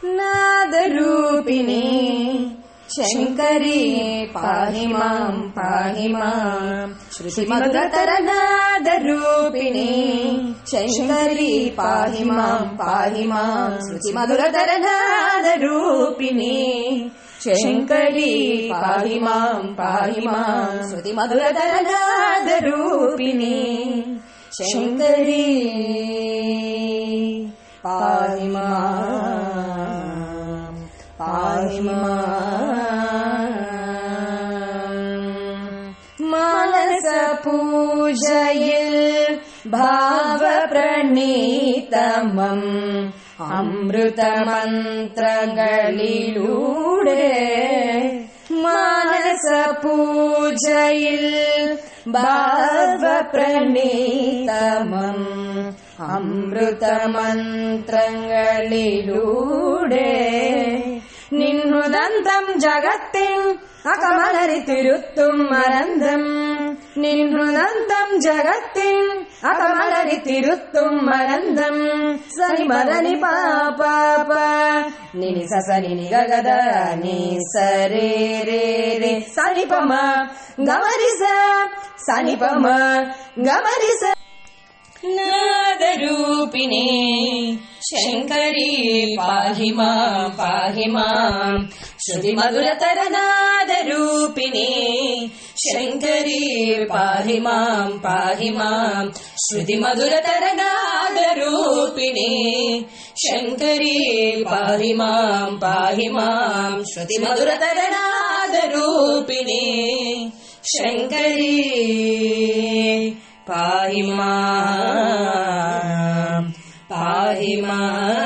नादरूपिणी शङ्करी पाहि माम् पाहि माम् श्रुतिमधुरतर नादरूपिणी शङ्करी पाहि माम् पाहि माम् श्रुतिमधुरतर नादरूपिणी शङ्करी पाहि माम् पाहि माम् श्रुतिमधुरतर नादरूपिणी शङ्करी पाहि माम् पाहि माम् मानसपूजयिल भावप्रणीतमम् अमृतमन्त्रಗಳಿലൂടെ मानसपूजयिल भावप्रणीतमम् अमृतमन्त्रങ്ങളിലൂടെ നിൻഹൃദന്തം ജഗത്തിൻ അകമലരിത്തിരുത്തും മരന്തം നിൻഹൃദന്തം ജഗത്തിൻ അകമലരിത്തിരുത്തും മരന്തം സനി മദനി പാപ നിനി സനി നി ഗഗദ നി സരേ രേ രേ സനി പമ ഗമരിസ സനി പമ ഗമരിസ नादरूपिणी शङ्करी पाहि माम् पाहि माम् श्रुतिमधुरतर नादरूपिणी शङ्करी पाहि माम् पाहि माम् श्रुतिमधुरतर नादरूपिणी शङ्करी पाहि माम् पाहि माम् श्रुतिमधुरतर नादरूपिणी शङ्करी पाहि माम् पाहि माम्।